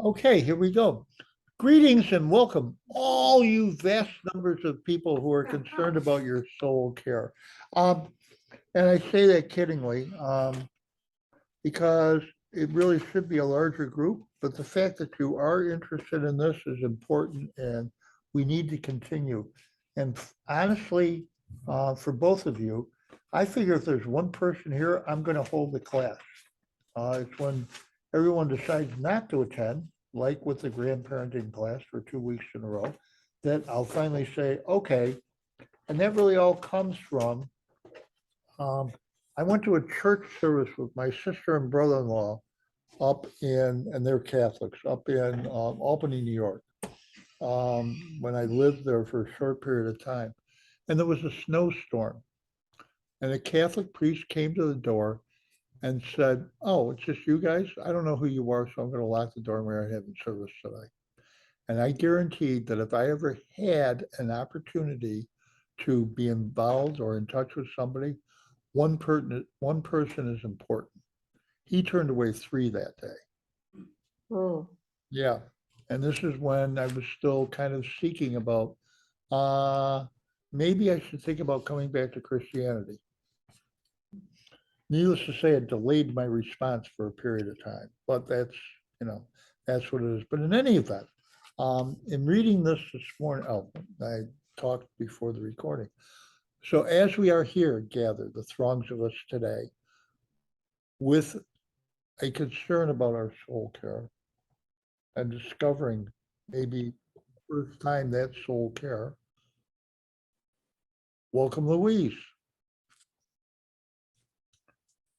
Okay, here we go. Greetings and welcome, all you vast numbers of people who are concerned about your soul care. Um, and I say that kiddingly, because it really should be a larger group, but the fact that you are interested in this is important and we need to continue. And honestly, for both of you, I figure if there's one person here, I'm going to hold the class. It's when everyone decides not to attend, like with the grandparenting class for 2 weeks in a row, that I'll finally say, okay. And that really all comes from, um, I went to a church service with my sister and brother-in-law up in, and they're Catholics, up in Albany, New York, when I lived there for a short period of time. And there was a snowstorm. And a Catholic priest came to the door and said, "Oh, it's just you guys? I don't know who you are, so I'm going to lock the door and we're not having service today." And I guaranteed that if I ever had an opportunity to be involved or in touch with somebody, one person is important. He turned away three that day. Oh, Yeah. And this is when I was still kind of seeking about, uh, maybe I should think about coming back to Christianity. Needless to say, it delayed my response for a period of time, but you know, that's what it is. But in any event, in reading this morning, oh, I talked before the recording. So as we are here gathered, the throngs of us today, with a concern about our soul care and discovering maybe first time that soul care, welcome Louise.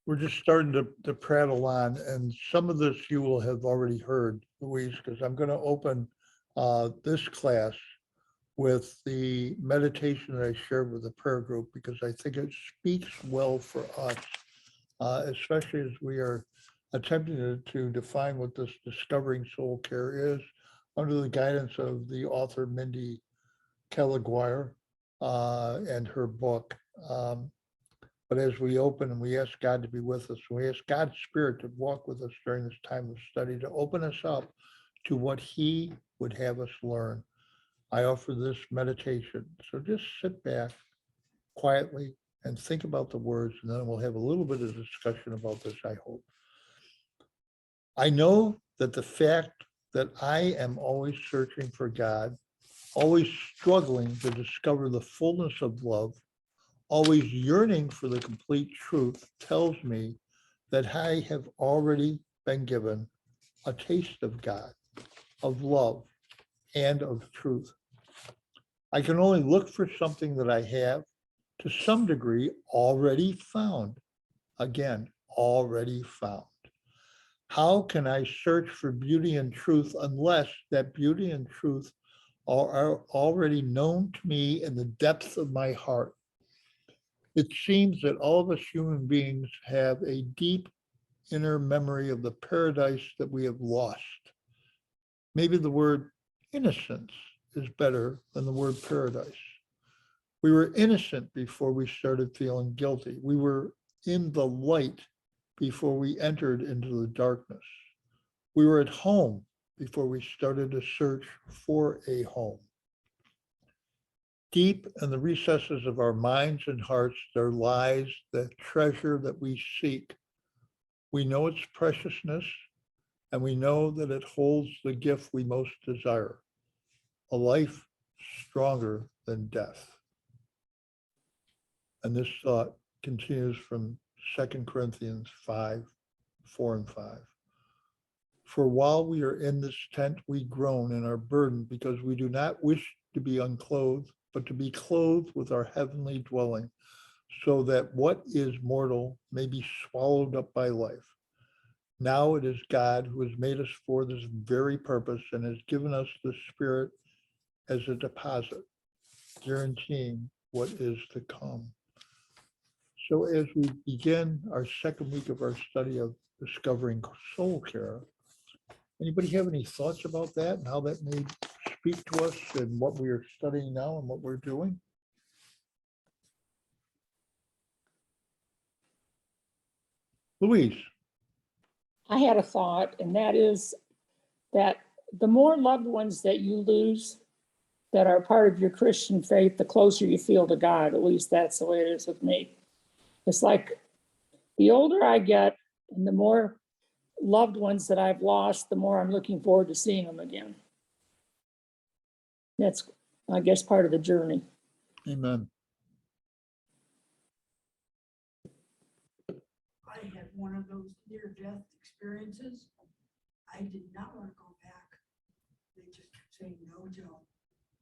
We're just starting to prattle on, and some of this you will have already heard, Louise, because I'm going to open this class with the meditation that I shared with the prayer group, because I think it speaks well for us, especially as we are attempting to define what this discovering soul care is under the guidance of the author Mindy Kelleguire and her book. But as we open and we ask God to be with us, we ask God's Spirit to walk with us during this time of study, to open us up to what He would have us learn. I offer this meditation. So just sit back quietly and think about the words, and then we'll have a little bit of discussion about this, I hope. I know that the fact that I am always searching for God, always struggling to discover the fullness of love, always yearning for the complete truth, tells me that I have already been given a taste of God, of love, and of truth. I can only look for something that I have, to some degree, already found. Again, already found. How can I search for beauty and truth unless that beauty and truth are already known to me in the depths of my heart? It seems that all of us human beings have a deep inner memory of the paradise that we have lost. Maybe the word innocence is better than the word paradise. We were innocent before we started feeling guilty. We were in the light before we entered into the darkness. We were at home before we started to search for a home. Deep in the recesses of our minds and hearts, there lies the treasure that we seek. We know its preciousness, and we know that it holds the gift we most desire, a life stronger than death. And this thought continues from 2 Corinthians 5, 4 and 5. For while we are in this tent, we groan and are burdened because we do not wish to be unclothed, but to be clothed with our heavenly dwelling, so that what is mortal may be swallowed up by life. Now it is God who has made us for this very purpose and has given us the Spirit as a deposit, guaranteeing what is to come. So as we begin our second week of our study of discovering soul care, anybody have any thoughts about that and how that may speak to us and what we are studying now and what we're doing? Louise. I had a thought, and that is that the more loved ones that you lose that are part of your Christian faith, the closer you feel to God. At least that's the way it is with me. It's like the older I get and the more loved ones that I've lost, the more I'm looking forward to seeing them again. That's, I guess, part of the journey. Amen. I had one of those near-death experiences. I did not want to go back. They just kept saying, no, Joe,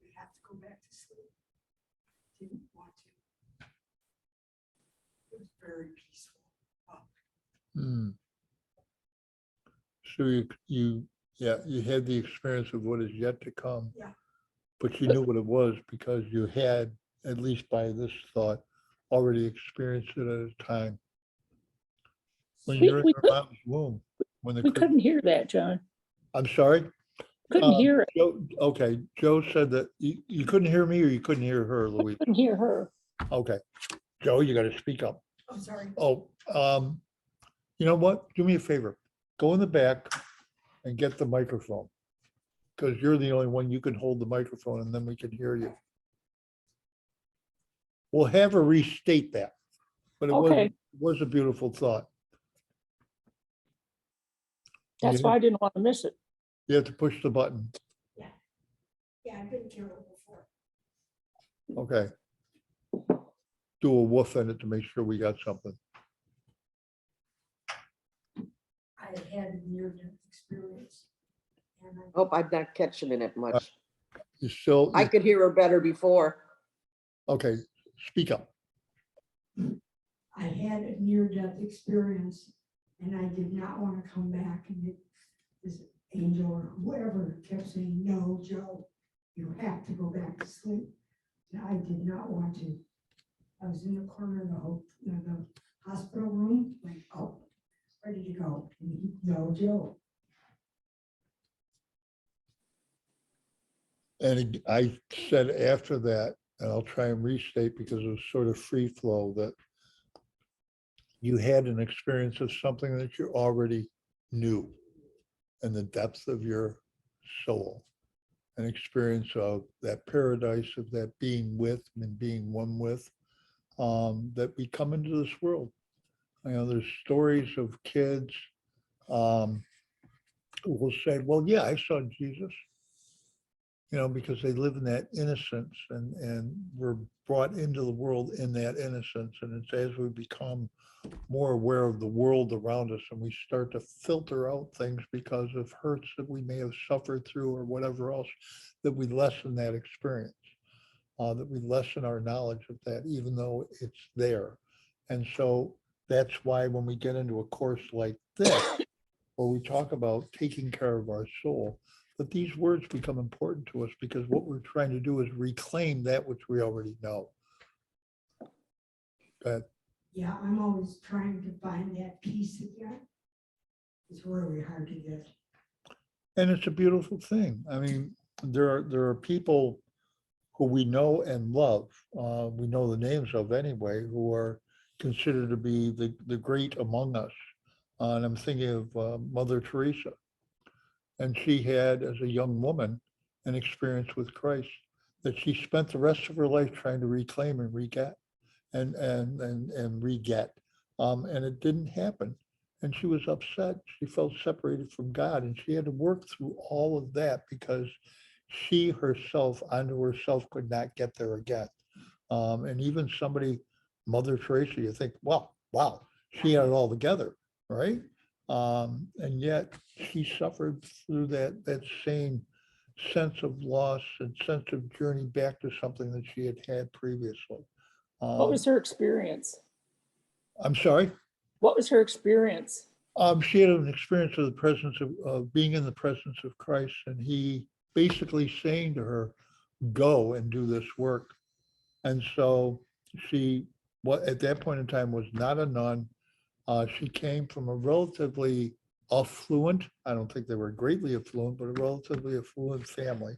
you have to go back to sleep. Didn't want to. It was very peaceful. Oh, Hmm. So you had the experience of what is yet to come. Yeah. But you knew what it was because you had, at least by this thought, already experienced it at a time. When We- you're in we your could- mom's womb, when the We couldn't hear that, John. I'm sorry. Couldn't hear it. Joe, okay, Joe said that you couldn't hear me or you couldn't hear her, Louise. Couldn't hear her. Okay, Joe, you got to speak up. I'm sorry. Oh, you know what? Do me a favor. Go in the back and get the microphone. Because you're the only one, you can hold the microphone and then we can hear you. We'll have her restate that. But it Okay. was a beautiful thought. That's You why have- I didn't want to miss it. You have to push the button. Yeah, I've been careful before. Okay. Do a woof in it to make sure we got something. I had a near-death experience. And I Hope I'm not catching it much. You still, I could hear her better before. okay, speak up. I had a near-death experience and I did not want to come back, and this angel or whoever kept saying, no, Joe, you have to go back to sleep. And I did not want to. I was in the corner of the hospital room, like, oh, ready to go. And he, no, Joe. And I said after that, and I'll try and restate because it was sort of free flow, that you had an experience of something that you already knew in the depth of your soul. An experience of that paradise, of that being with and being one with, that we come into this world. You know, there's stories of kids who will say, well, yeah, I saw Jesus. You know, because they live in that innocence and we're brought into the world in that innocence. And it's as we become more aware of the world around us and we start to filter out things because of hurts that we may have suffered through or whatever else, that we lessen that experience, that we lessen our knowledge of that, even though it's there. And so that's why when we get into a course like this, where we talk about taking care of our soul, that these words become important to us because what we're trying to do is reclaim that which we already know. Go ahead. Yeah, I'm always trying to find that peace again. It's really hard to get. And it's a beautiful thing. I mean, there are people who we know and love, we know the names of anyway, who are considered to be the great among us. And I'm thinking of Mother Teresa. And she had, as a young woman, an experience with Christ that she spent the rest of her life trying to reclaim and re-get and re-get. And it didn't happen. And she was upset. She felt separated from God. And she had to work through all of that because she herself, unto herself, could not get there again. And even somebody, Mother Teresa, you think, well, wow, she had it all together, right? And yet she suffered through that same sense of loss and sense of journey back to something that she had had previously. What was her experience? I'm sorry? What was her experience? She had an experience of the presence of being in the presence of Christ, and he basically saying to her, go and do this work. And so she, what at that point in time was not a nun. She came from a relatively affluent, I don't think they were greatly affluent, but a relatively affluent family.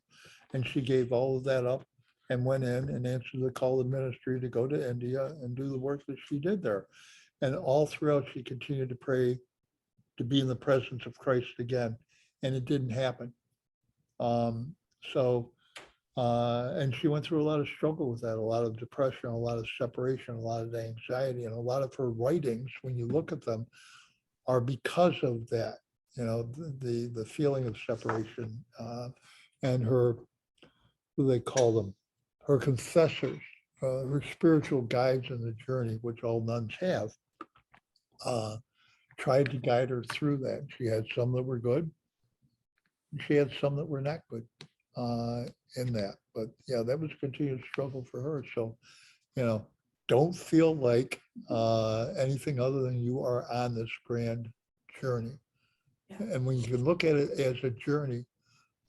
And she gave all of that up and went in and answered the call of ministry to go to India and do the work that she did there. And all throughout, she continued to pray to be in the presence of Christ again. and it didn't happen. So, and she went through a lot of struggle with that, a lot of depression, a lot of separation, a lot of anxiety, and a lot of her writings, when you look at them, are because of that, the feeling of separation, and her, what do they call them? Her confessors, her spiritual guides in the journey, which all nuns have, tried to guide her through that. She had some that were good. And she had some that were not good in that. But yeah, that was a continued struggle for her. So, don't feel like anything other than you are on this grand journey. And when you can look at it as a journey,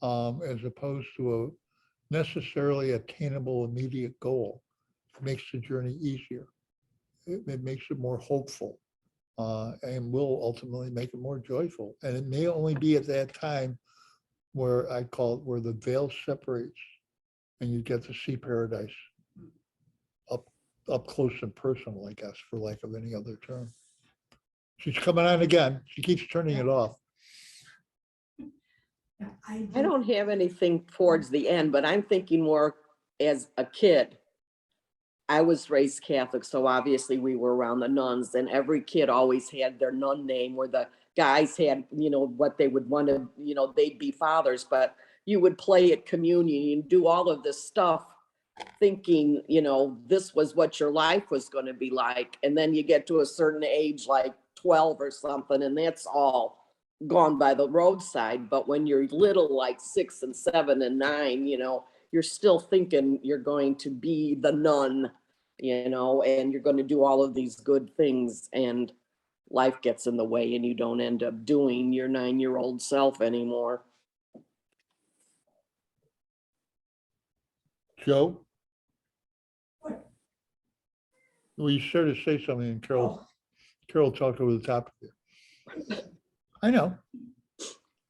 as opposed to a necessarily attainable immediate goal, it makes the journey easier. It makes it more hopeful, and will ultimately make it more joyful. And it may only be at that time where I call it where the veil separates and you get to see paradise up close and personal, I guess, for lack of any other term. She's coming on again. She keeps turning it off. Yeah, I don't have anything towards the end, but I'm thinking more as a kid. I was raised Catholic, so obviously we were around the nuns, and every kid always had their nun name, where the guys had, what they would want to, they'd be fathers, but you would play at communion and do all of this stuff thinking, this was what your life was going to be like. And then you get to a certain age, like 12 or something, and that's all gone by the roadside. But when you're little, like 6 and 7 and 9, you're still thinking you're going to be the nun, and you're going to do all of these good things, and life gets in the way and you don't end up doing your 9-year-old self anymore. Joe, What? well, you started to say something and Carol Oh, talked over the top of you. I know.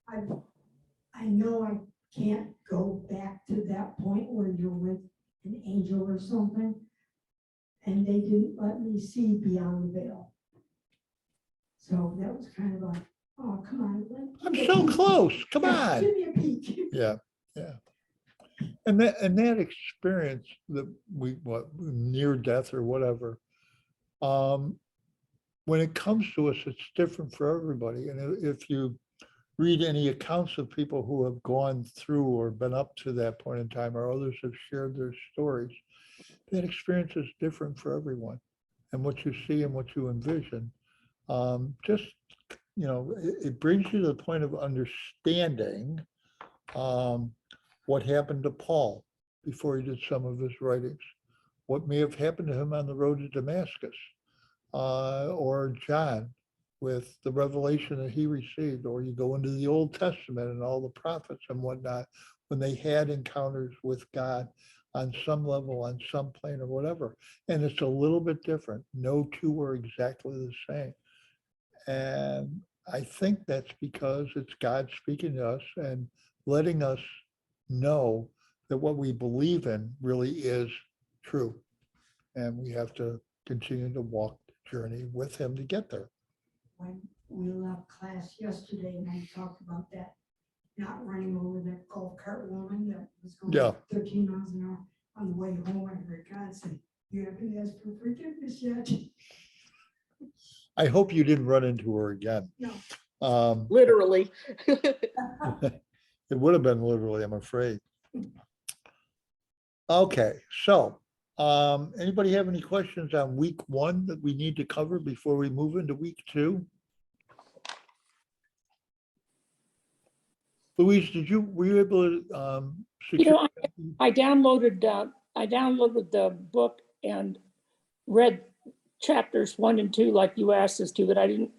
I know I can't go back to that point where you're with an angel or something. And they didn't let me see beyond the veil. So that was kind of like, oh, come on. I'm so close. Come Yeah, on. give me a peek. Yeah, yeah. And that experience that near death or whatever, when it comes to us, it's different for everybody. And if you read any accounts of people who have gone through or been up to that point in time, or others have shared their stories, that experience is different for everyone. And what you see and what you envision, just, it brings you to the point of understanding what happened to Paul before he did some of his writings, what may have happened to him on the road to Damascus, or John with the revelation that he received, or you go into the Old Testament and all the prophets and whatnot, when they had encounters with God on some level, on some plane or whatever. And it's a little bit different. No two are exactly the same. And I think that's because it's God speaking to us and letting us know that what we believe in really is true. And we have to continue to walk the journey with him to get there. When we left class yesterday and I talked about that, not running over that golf cart woman that was Yeah. going 13 miles an hour on the way home, I heard God say, you haven't asked for forgiveness yet. I hope you didn't run into her again. No. Literally. It would have been literally, I'm afraid. Okay, so anybody have any questions on week 1 that we need to cover before we move into week 2? Louise, were you able to secure? I downloaded the book and read chapters 1 and 2 like you asked us to, but I didn't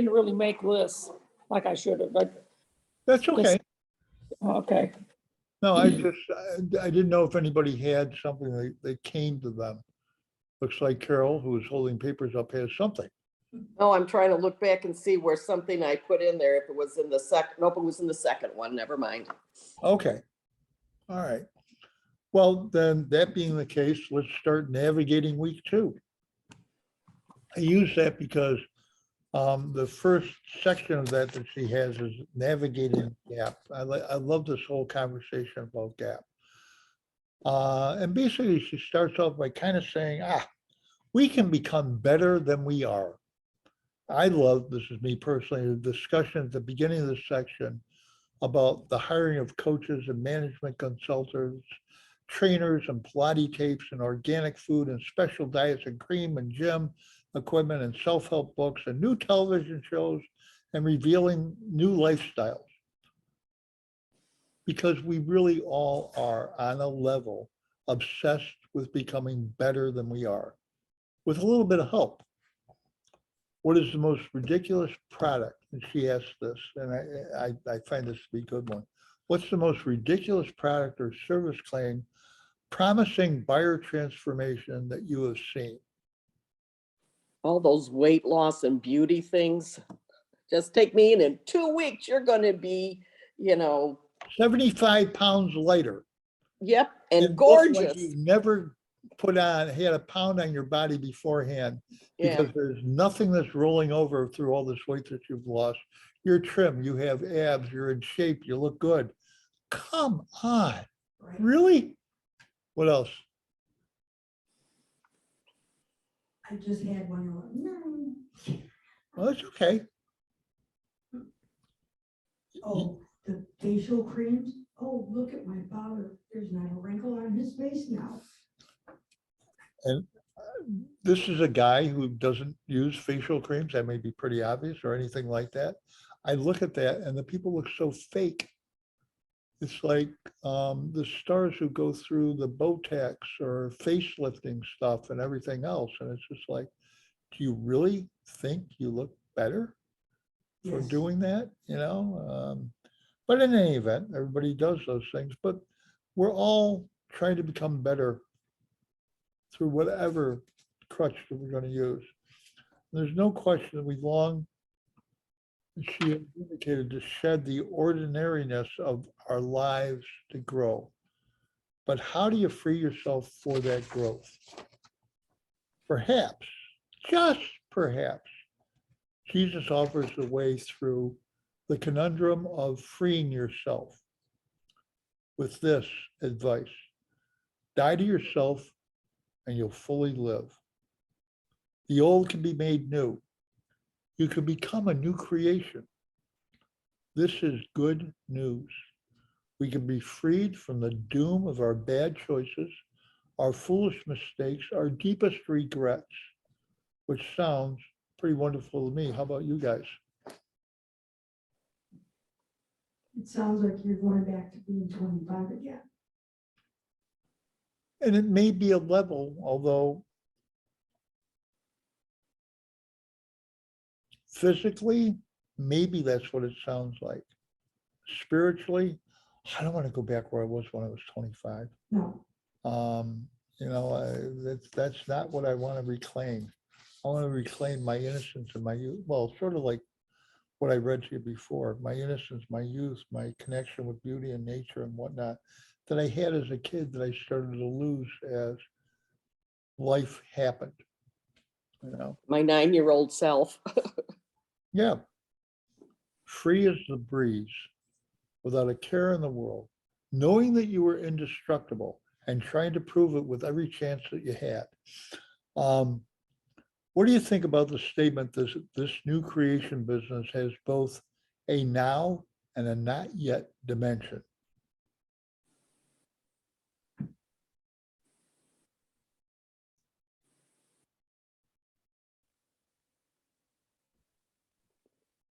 really make lists like I should have, but That's okay. okay. No, I didn't know if anybody had something that came to them. Looks like Carol, who is holding papers up, has something. Oh, I'm trying to look back and see where something I put in there, if it was in the nope, it was in the second one, never mind. Okay. All right. Well, then that being the case, let's start navigating week 2. I use that because The first section of that she has is navigating gap. I love this whole conversation about gap. And basically she starts off by kind of saying, we can become better than we are. I love, this is me personally, the discussion at the beginning of this section about the hiring of coaches and management consultants, trainers and Pilates tapes and organic food and special diets and cream and gym equipment and self-help books and new television shows and revealing new lifestyles. Because we really all are on a level obsessed with becoming better than we are, with a little bit of help. What is the most ridiculous product? And she asked this, and I find this to be a good one. What's the most ridiculous product or service claim promising buyer transformation that you have seen? All those weight loss and beauty things. Just take me in 2 weeks, you're gonna be, 75 pounds lighter. yep, and look like gorgeous. you've never had a pound on your body beforehand, Yeah, because there's nothing that's rolling over through all this weight that you've lost. You're trim, you have abs, you're in shape, you look good. Come on, Right. really? What else? I just had one. Well, that's okay. Oh, the facial creams. Oh, look at my father. There's not a wrinkle on his face now. This is a guy who doesn't use facial creams. That may be pretty obvious or anything like that. I look at that and the people look so fake. It's like the stars who go through the Botox or facelifting stuff and everything else. And it's just like, do you really think you look better for Yes. doing that? But in any event, everybody does those things, but we're all trying to become better through whatever crutch that we're going to use. There's no question that we long, as she had indicated, to shed the ordinariness of our lives to grow. But how do you free yourself for that growth? Perhaps, just perhaps, Jesus offers a way through the conundrum of freeing yourself with this advice: die to yourself and you'll fully live. The old can be made new. You can become a new creation. This is good news. We can be freed from the doom of our bad choices, our foolish mistakes, our deepest regrets, which sounds pretty wonderful to me. How about you guys? It sounds like you're going back to being 25 again. And it may be a level, although physically, maybe that's what it sounds like. Spiritually, I don't want to go back where I was when I was 25. No, That's not what I want to reclaim. I want to reclaim my innocence and my youth. Well, sort of like what I read to you before, my innocence, my youth, my connection with beauty and nature and whatnot that I had as a kid that I started to lose as life happened. my 9-year-old self. Yeah. Free as the breeze, without a care in the world, knowing that you were indestructible and trying to prove it with every chance that you had. What do you think about the statement this new creation business has both a now and a not yet dimension?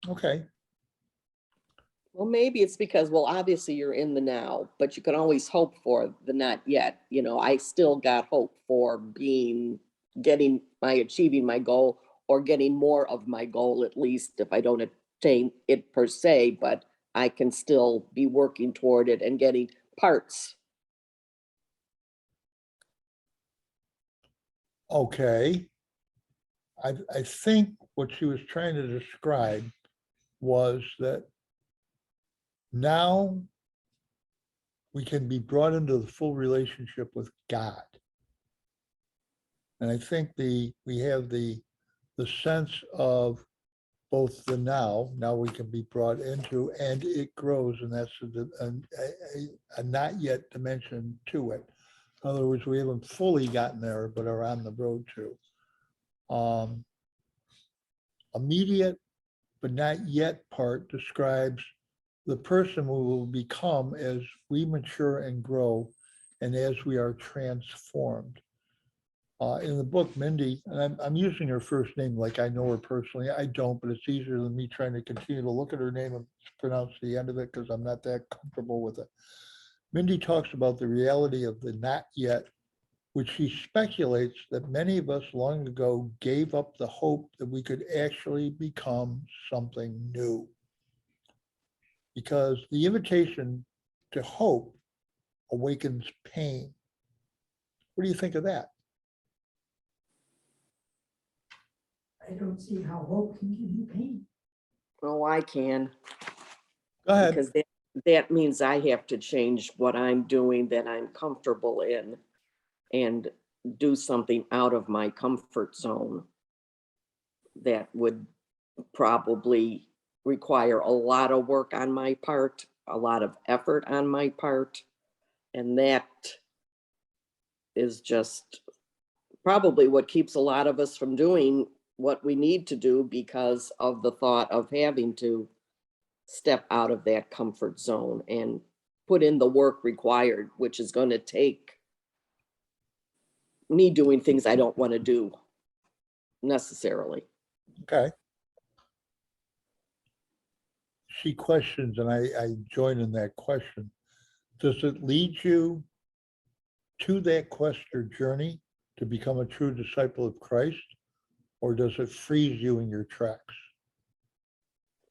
Okay. Well, maybe it's because, well, obviously you're in the now, but you can always hope for the not yet. I still got hope for achieving my goal or getting more of my goal, at least if I don't attain it per se, but I can still be working toward it and getting parts. Okay. I think what she was trying to describe was that now we can be brought into the full relationship with God. And I think we have the sense of both the now we can be brought into, and it grows, and that's a not yet dimension to it. In other words, we haven't fully gotten there, but are on the road to. Immediate but not yet part describes the person we will become as we mature and grow and as we are transformed. In the book, Mindy, and I'm using her first name like I know her personally. I don't, but it's easier than me trying to continue to look at her name and pronounce the end of it because I'm not that comfortable with it. Mindy talks about the reality of the not yet, which she speculates that many of us long ago gave up the hope that we could actually become something new. Because the invitation to hope awakens pain. What do you think of that? I don't see how hope can give you pain. Oh, I can, Go ahead. because that means I have to change what I'm doing that I'm comfortable in and do something out of my comfort zone that would probably require a lot of work on my part, a lot of effort on my part. And that is just probably what keeps a lot of us from doing what we need to do because of the thought of having to step out of that comfort zone and put in the work required, which is going to take me doing things I don't want to do necessarily. Okay. She questions, and I join in that question. Does it lead you to that quest or journey to become a true disciple of Christ, or does it freeze you in your tracks?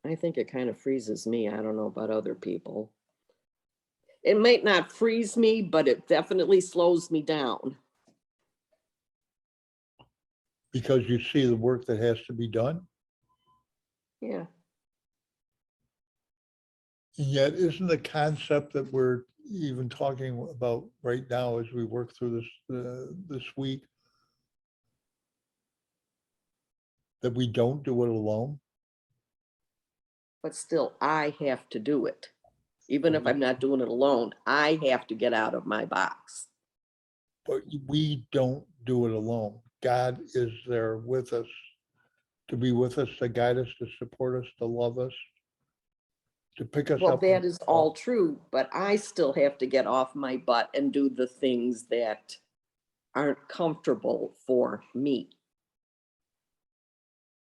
I think it kind of freezes me. I don't know about other people. It might not freeze me, but it definitely slows me down. Because you see the work that has to be done? Yeah. And yet, isn't the concept that we're even talking about right now as we work through this week, that we don't do it alone? But still, I have to do it. Even if I'm not doing it alone, I have to get out of my box. But we don't do it alone. God is there with us, to be with us, to guide us, to support us, to love us, to pick us Well, up. that is all true, but I still have to get off my butt and do the things that aren't comfortable for me.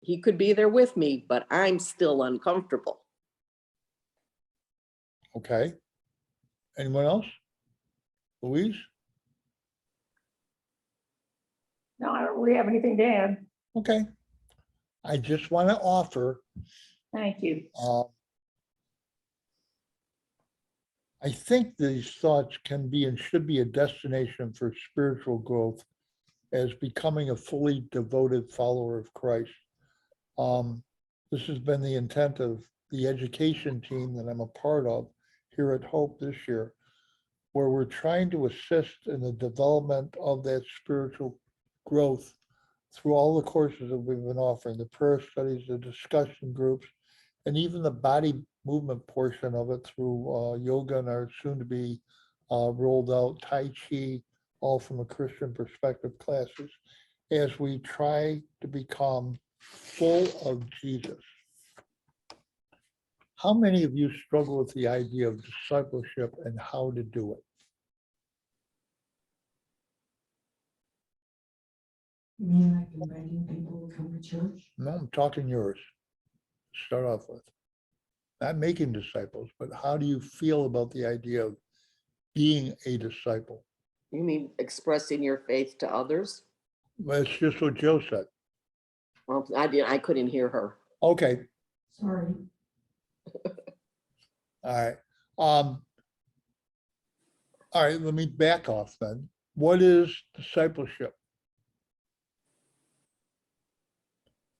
He could be there with me, but I'm still uncomfortable. Okay. Anyone else? Louise? No, I don't really have anything to add. Okay. I just want to offer, Thank you. I think these thoughts can be and should be a destination for spiritual growth as becoming a fully devoted follower of Christ. This has been the intent of the education team that I'm a part of here at Hope this year, where we're trying to assist in the development of that spiritual growth through all the courses that we've been offering, the prayer studies, the discussion groups, and even the body movement portion of it through yoga and our soon to be rolled out Tai Chi, all from a Christian perspective classes, as we try to become full of Jesus. How many of you struggle with the idea of discipleship and how to do it? You mean like inviting people to come to church? No, I'm talking yours. Start off with. Not making disciples, but how do you feel about the idea of being a disciple? You mean expressing your faith to others? That's just what Joe said. Well, I couldn't hear her. Okay, Sorry. all right. All right, let me back off then. What is discipleship?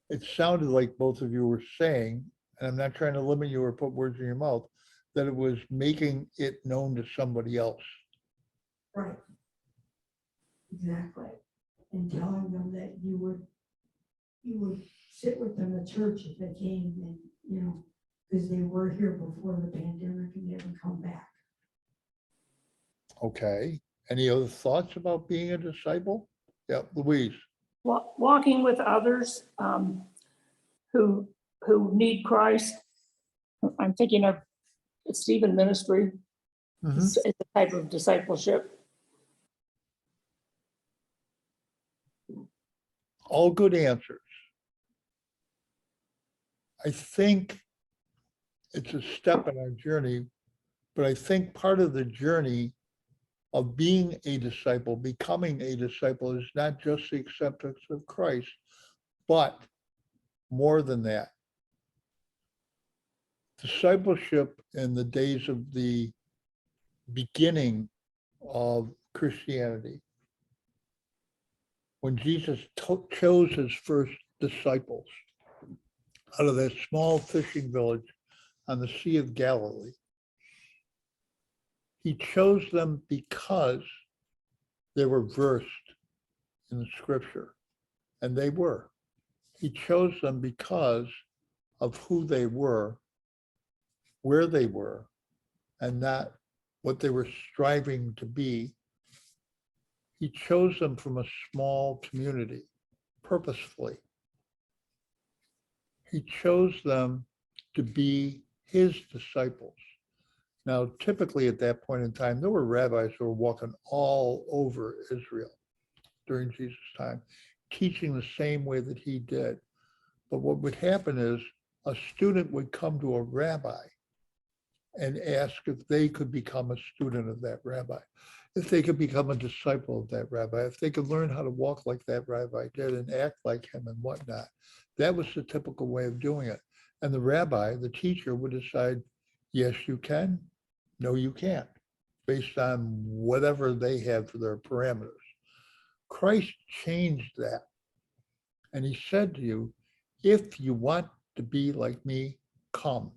It sounded like both of you were saying, and I'm not trying to limit you or put words in your mouth, that it was making it known to somebody else. Right. Exactly. And telling them that you would sit with them at church if they came and, you know, because they were here before the pandemic and never come back. Okay. Any other thoughts about being a disciple? Yeah, Louise. Walking with others who need Christ. I'm thinking of Stephen Ministry. Mhm. It's a type of discipleship. All good answers. I think it's a step in our journey, but I think part of the journey of being a disciple, becoming a disciple, is not just the acceptance of Christ, but more than that. Discipleship in the days of the beginning of Christianity, when Jesus chose his first disciples out of that small fishing village on the Sea of Galilee, he chose them because they were versed in the scripture, and they were. He chose them because of who they were, where they were, and not what they were striving to be. He chose them from a small community purposefully. He chose them to be his disciples. Now, typically at that point in time, there were rabbis who were walking all over Israel during Jesus' time, teaching the same way that he did. But what would happen is a student would come to a rabbi and ask if they could become a student of that rabbi, if they could become a disciple of that rabbi, if they could learn how to walk like that rabbi did and act like him and whatnot. That was the typical way of doing it. And the rabbi, the teacher, would decide, yes, you can, no, you can't, based on whatever they had for their parameters. Christ changed that. And he said to you, if you want to be like me, come.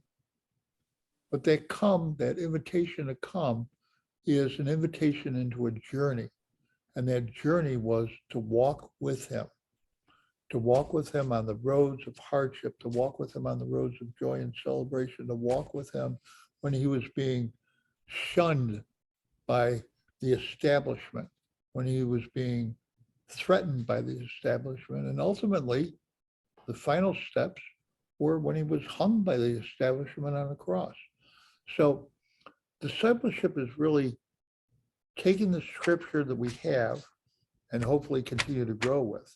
But that invitation to come is an invitation into a journey. And that journey was to walk with him on the roads of hardship, to walk with him on the roads of joy and celebration, to walk with him when he was being shunned by the establishment, when he was being threatened by the establishment. And ultimately, the final steps were when he was hung by the establishment on the cross. So discipleship is really taking the scripture that we have and hopefully continue to grow with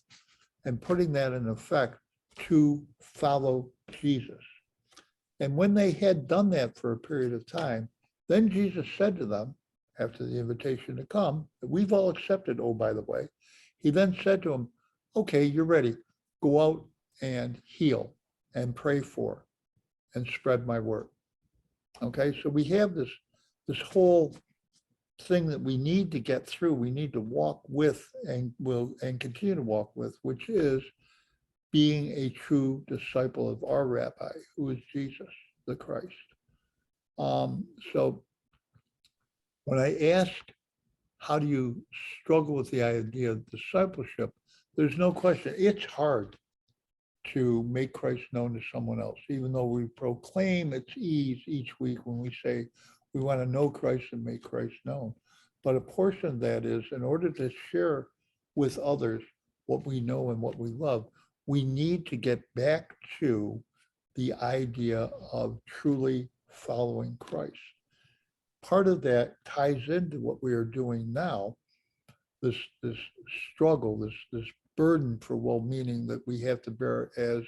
and putting that in effect to follow Jesus. And when they had done that for a period of time, then Jesus said to them, after the invitation to come, that we've all accepted, oh, by the way, he then said to them, okay, you're ready. Go out and heal and pray for and spread my word. Okay, so we have this whole thing that we need to get through, we need to walk with and continue to walk with, which is being a true disciple of our rabbi, who is Jesus the Christ. So when I ask, how do you struggle with the idea of discipleship? There's no question, it's hard to make Christ known to someone else, even though we proclaim its ease each week when we say we want to know Christ and make Christ known. But a portion of that is, in order to share with others what we know and what we love, we need to get back to the idea of truly following Christ. Part of that ties into what we are doing now, this struggle, this burden for well-meaning that we have to bear as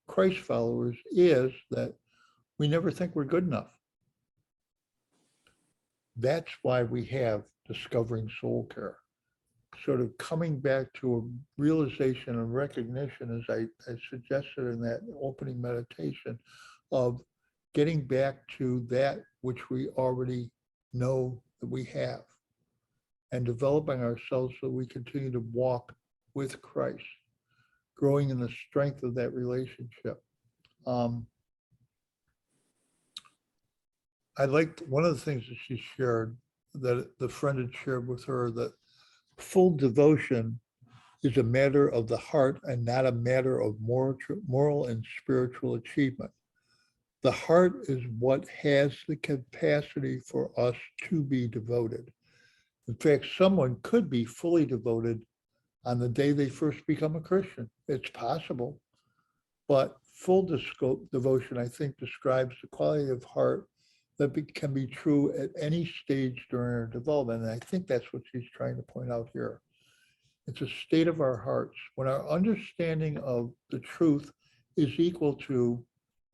Christ followers, is that we never think we're good enough. That's why we have Discovering Soul Care, sort of coming back to a realization and recognition, as I suggested in that opening meditation, of getting back to that which we already know that we have and developing ourselves so we continue to walk with Christ, growing in the strength of that relationship. I liked one of the things that she shared, that the friend had shared with her, that full devotion is a matter of the heart and not a matter of moral and spiritual achievement. The heart is what has the capacity for us to be devoted. In fact, someone could be fully devoted on the day they first become a Christian. It's possible. But full devotion, I think, describes the quality of heart that can be true at any stage during our development. And I think that's what she's trying to point out here. It's a state of our hearts when our understanding of the truth is equal to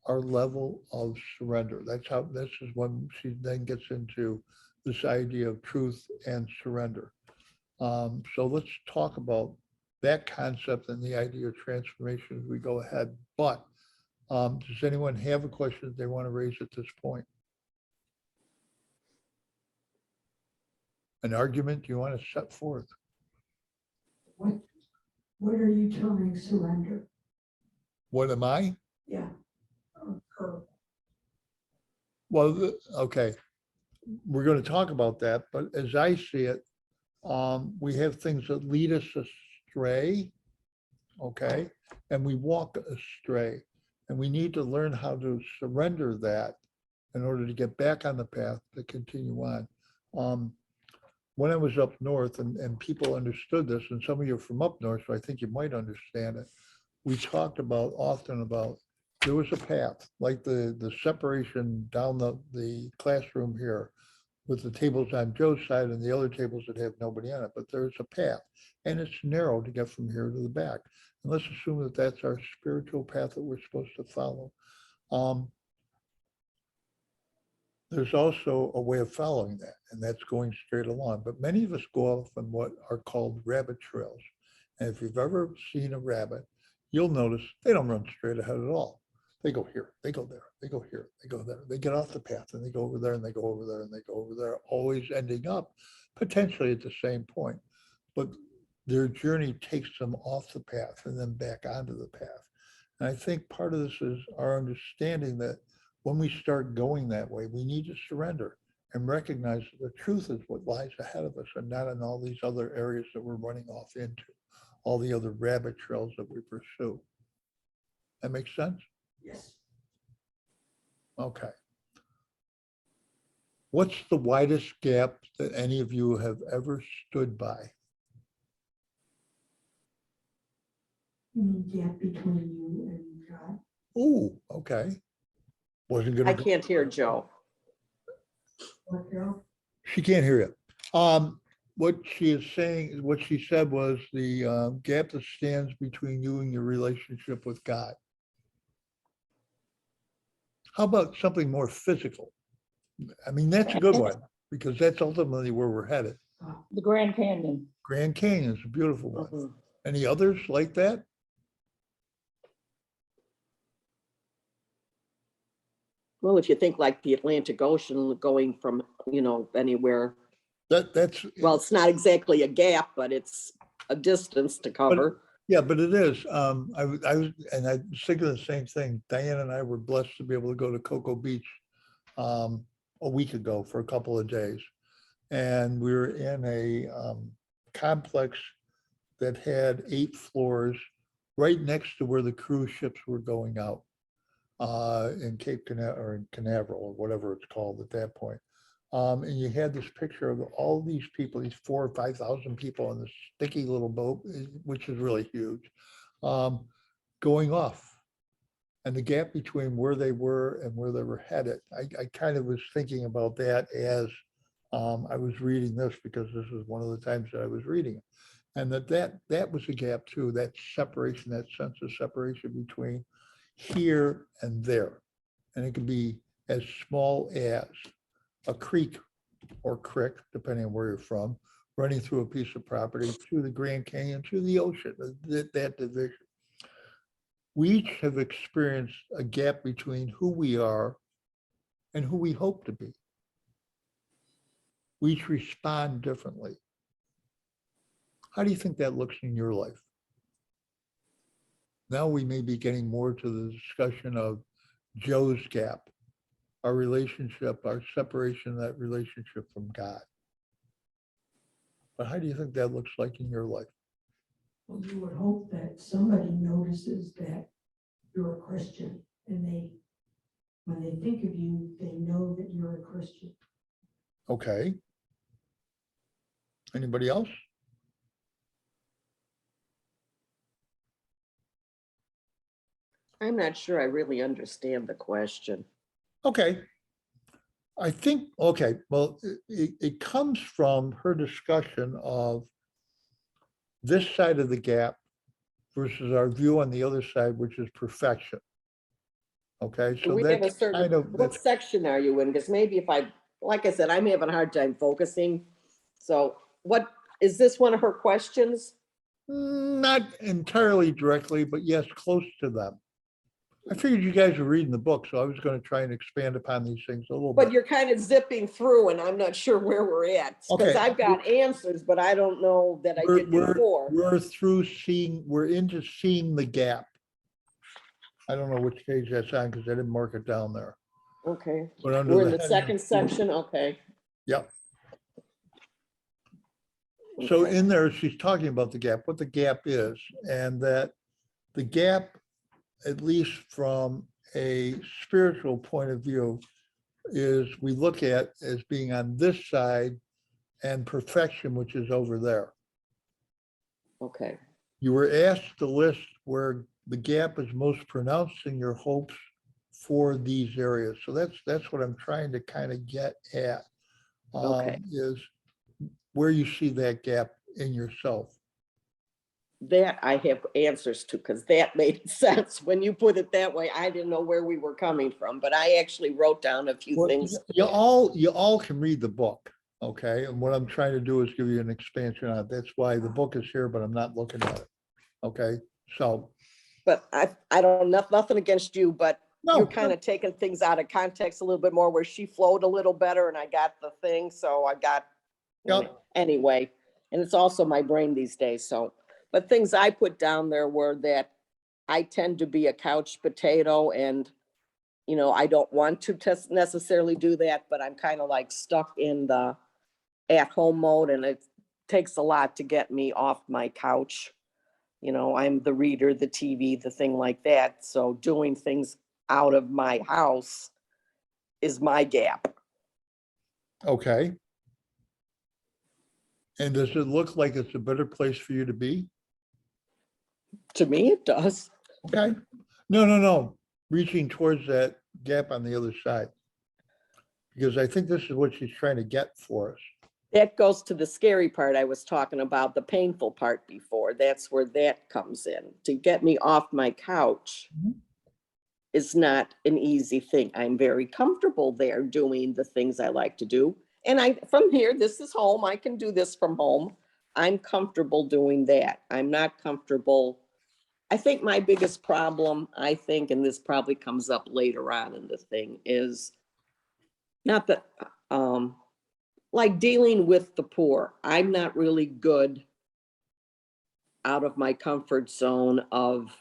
our level of surrender. This is when she then gets into this idea of truth and surrender. So let's talk about that concept and the idea of transformation as we go ahead. But does anyone have a question that they want to raise at this point? An argument you want to set forth? What are you terming surrender? What am I? Yeah. Or Well, okay, we're going to talk about that, but as I see it, we have things that lead us astray, okay, and we walk astray, and we need to learn how to surrender that in order to get back on the path to continue on. When I was up north and people understood this, and some of you are from up north, so I think you might understand it. We talked often about there was a path, like the separation down the classroom here with the tables on Joe's side and the other tables that have nobody on it, but there's a path and it's narrow to get from here to the back. And let's assume that that's our spiritual path that we're supposed to follow. There's also a way of following that, and that's going straight along. But many of us go off on what are called rabbit trails. And if you've ever seen a rabbit, you'll notice they don't run straight ahead at all. They go here, they go there, they go here, they go there. They get off the path and they go over there and they go over there and they go over there, always ending up potentially at the same point. But their journey takes them off the path and then back onto the path. And I think part of this is our understanding that when we start going that way, we need to surrender and recognize that the truth is what lies ahead of us and not in all these other areas that we're running off into, all the other rabbit trails that we pursue. That makes sense? yes. Okay. What's the widest gap that any of you have ever stood by? You mean gap between you and God? Oh, okay. Wasn't I gonna, can't hear Joe. What, Carol? she can't hear you. What she is saying, what she said was the gap that stands between you and your relationship with God. How about something more physical? I mean, that's a good one because that's ultimately where we're headed. The Grand Canyon. Grand Canyon is a beautiful one. Mhm. Any others like that? Well, if you think like the Atlantic Ocean going from, anywhere, That's, well, it's not exactly a gap, but it's a distance to cover. yeah, but it is. I was thinking the same thing. Diane and I were blessed to be able to go to Cocoa Beach a week ago for a couple of days. And we were in a complex that had 8 floors right next to where the cruise ships were going out in Cape Canaveral or in Canaveral or whatever it's called at that point. And you had this picture of all these people, these 4,000 or 5,000 people on this sticky little boat, which is really huge, going off. And the gap between where they were and where they were headed. I kind of was thinking about that as I was reading this because this was one of the times that I was reading it. And that was a gap too, that separation, that sense of separation between here and there. And it could be as small as a creek or creek, depending on where you're from, running through a piece of property, through the Grand Canyon, through the ocean, that division. We each have experienced a gap between who we are and who we hope to be. We each respond differently. How do you think that looks in your life? Now we may be getting more to the discussion of Joe's gap, our relationship, our separation of that relationship from God. But how do you think that looks like in your life? Well, you would hope that somebody notices that you're a Christian and when they think of you, they know that you're a Christian. Okay. Anybody else? I'm not sure I really understand the question. Okay. I think, okay, well, it comes from her discussion of this side of the gap versus our view on the other side, which is perfection. Okay, Do so we have a that's certain, kind of, what that's, section are you in? Because maybe if I, like I said, I'm having a hard time focusing. So what, is this one of her questions? not entirely directly, but yes, close to them. I figured you guys were reading the book, so I was going to try and expand upon these things a little But bit. you're kind of zipping through and I'm not sure where we're at. Because Okay. I've got answers, but I don't know that I did before. We're through seeing, we're into seeing the gap. I don't know which page that's on because I didn't mark it down there. Okay, But under we're in the heading- second section, okay. Yep. So Okay. in there, she's talking about the gap, what the gap is, and that the gap, at least from a spiritual point of view, is we look at as being on this side and perfection, which is over there. Okay, You were asked to list where the gap is most pronounced in your hopes for these areas. So that's what I'm trying to kind of get at. Okay. Is where you see that gap in yourself. that I have answers to, because that made sense. When you put it that way, I didn't know where we were coming from, but I actually wrote down a few Well, things. you all can read the book, okay? And what I'm trying to do is give you an expansion on it. That's why the book is here, but I'm not looking at it. Okay, so. But I don't, nothing against you, but No, you're kind of taking things out of context a little bit more where she flowed a little better and I got the thing, so I got, Yep. anyway. And it's also my brain these days, so. But things I put down there were that I tend to be a couch potato and, I don't want to necessarily do that, but I'm kind of like stuck in the at-home mode and it takes a lot to get me off my couch. I'm the reader, the TV, the thing like that. So doing things out of my house is my gap. okay. And does it look like it's a better place for you to be? To me, it does. Okay. No. Reaching towards that gap on the other side. Because I think this is what she's trying to get for us. That goes to the scary part I was talking about, the painful part before. That's where that comes in. To get me off my couch Mhm. is not an easy thing. I'm very comfortable there doing the things I like to do. And from here, this is home. I can do this from home. I'm comfortable doing that. I'm not comfortable. I think my biggest problem, and this probably comes up later on in the thing, is not that, like dealing with the poor. I'm not really good out of my comfort zone of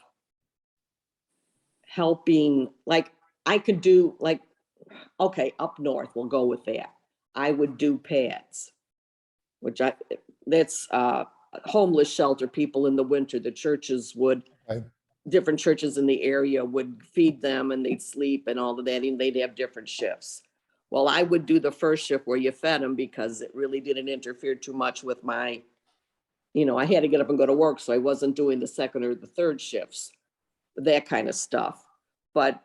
helping, like I could do okay, up north, we'll go with that. I would do pads, that's homeless shelter people in the winter. The churches would, Okay. different churches in the area would feed them and they'd sleep and all of that, and they'd have different shifts. Well, I would do the first shift where you fed them because it really didn't interfere too much with my, I had to get up and go to work, so I wasn't doing the second or the third shifts, that kind of stuff. But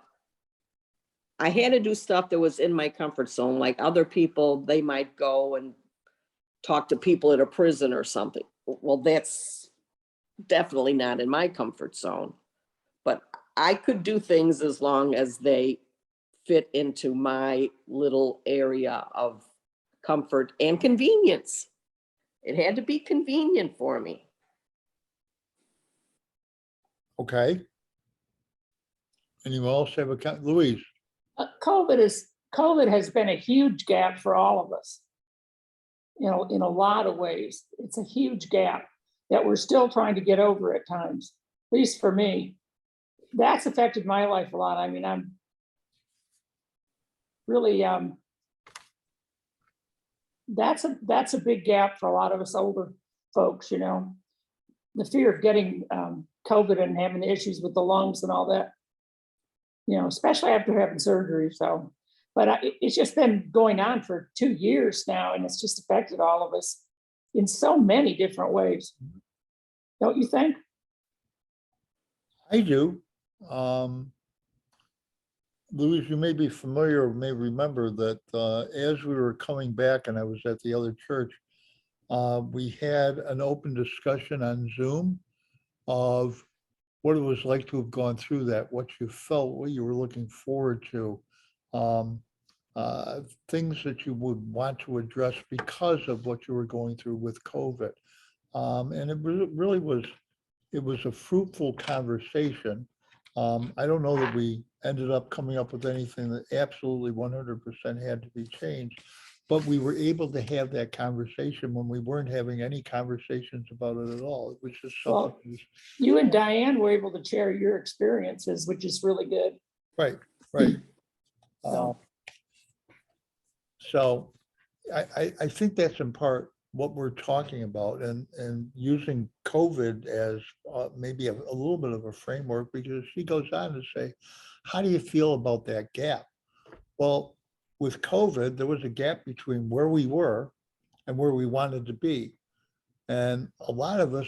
I had to do stuff that was in my comfort zone, like other people, they might go and talk to people at a prison or something. Well, that's definitely not in my comfort zone. But I could do things as long as they fit into my little area of comfort and convenience. It had to be convenient for me. Okay. Anyone else have a, Louise? COVID has been a huge gap for all of us. In a lot of ways, it's a huge gap that we're still trying to get over at times, at least for me. That's affected my life a lot. I mean, I'm really, that's a big gap for a lot of us older folks, the fear of getting COVID and having the issues with the lungs and all that, especially after having surgery. So, but it's just been going on for 2 years now, and it's just affected all of us in so many different ways. Don't you think? I do. Louise, you may be familiar, or may remember that as we were coming back and I was at the other church, we had an open discussion on Zoom of what it was like to have gone through that, what you felt, what you were looking forward to, things that you would want to address because of what you were going through with COVID. And it really was, it was a fruitful conversation. I don't know that we ended up coming up with anything that absolutely 100% had to be changed, but we were able to have that conversation when we weren't having any conversations about it at all. It was just Well, something. you and Diane were able to share your experiences, which is really good. Right, right. So- So I think that's in part what we're talking about, and using COVID as maybe a little bit of a framework, because she goes on to say, how do you feel about that gap? Well, with COVID, there was a gap between where we were and where we wanted to be. And a lot of us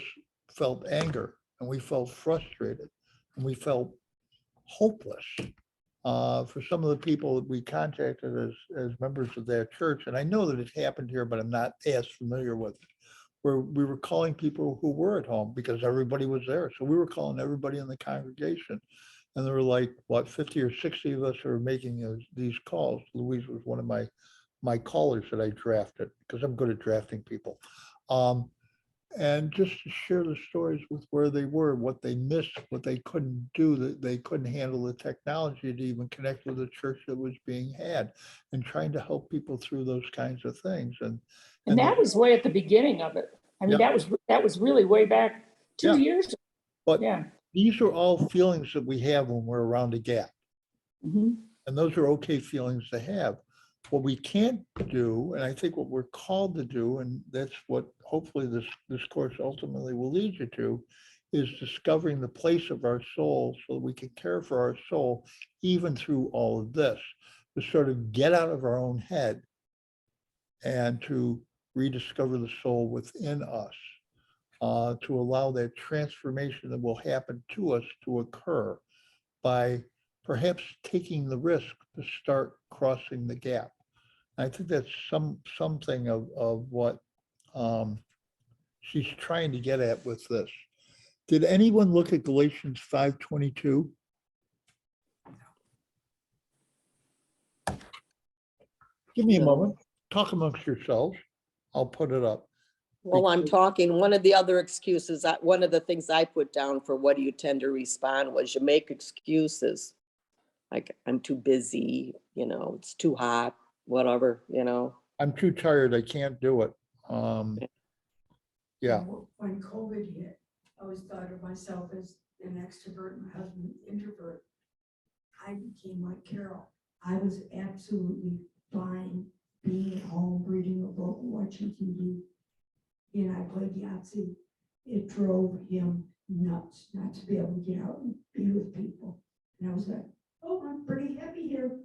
felt anger, and we felt frustrated, and we felt hopeless. For some of the people that we contacted as members of that church, and I know that it happened here, but I'm not as familiar with it, where we were calling people who were at home because everybody was there. So we were calling everybody in the congregation. And there were like, what, 50 or 60 of us who were making these calls. Louise was one of my callers that I drafted, because I'm good at drafting people. And just to share the stories with where they were, what they missed, what they couldn't do, that they couldn't handle the technology to even connect with the church that was being had, and trying to help people through those kinds of things. And that was way at the beginning of it. I mean, Yeah. that was really way back 2 Yeah. years ago. But Yeah. these are all feelings that we have when we're around a gap. Mhm. And those are okay feelings to have. What we can't do, and I think what we're called to do, and that's what hopefully this course ultimately will lead you to, is discovering the place of our soul so that we can care for our soul even through all of this, to sort of get out of our own head and to rediscover the soul within us, to allow that transformation that will happen to us to occur by perhaps taking the risk to start crossing the gap. I think that's something of what she's trying to get at with this. Did anyone look at Galatians 5:22? Give me a No. moment. Talk amongst yourselves. I'll put it up. Well, I'm talking, one of the other excuses, one of the things I put down for what do you tend to respond was you make excuses. Like, I'm too busy, it's too hot, whatever. I'm too tired. I can't do it. Yeah, When COVID hit, I always thought of myself as an extrovert, my husband introvert. I became like Carol. I was absolutely fine being at home, reading a book, watching TV. And I played Yahtzee. It drove him nuts not to be able to get out and be with people. And I was like, oh, I'm pretty happy here,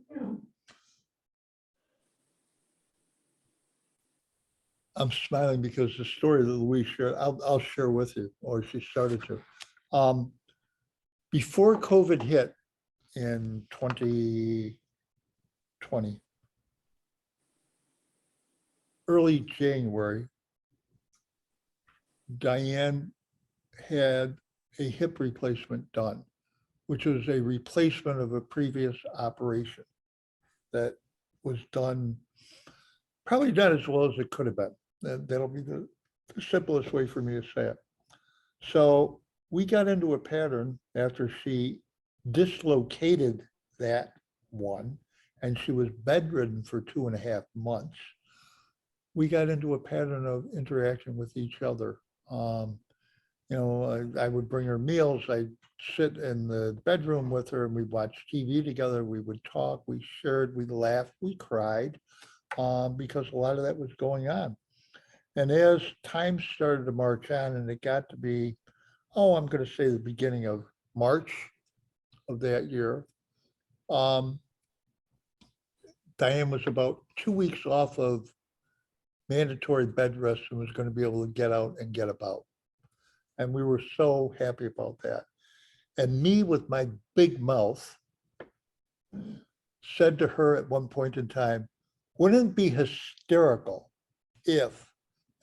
I'm smiling because the story that Louise shared, I'll share with you, or she started to. Before COVID hit in 2020, early January, Diane had a hip replacement done, which was a replacement of a previous operation that was done, probably not as well as it could have been. That'll be the simplest way for me to say it. So we got into a pattern after she dislocated that one, and she was bedridden for 2.5 months. We got into a pattern of interaction with each other. I would bring her meals. I'd sit in the bedroom with her, and we'd watch TV together. We would talk, we shared, we laughed, we cried, because a lot of that was going on. And as time started to march on and it got to be I'm going to say the beginning of March of that year. Diane was about 2 weeks off of mandatory bed rest and was going to be able to get out and get about. And we were so happy about that. And me with my big mouth said to her at one point in time, wouldn't it be hysterical if,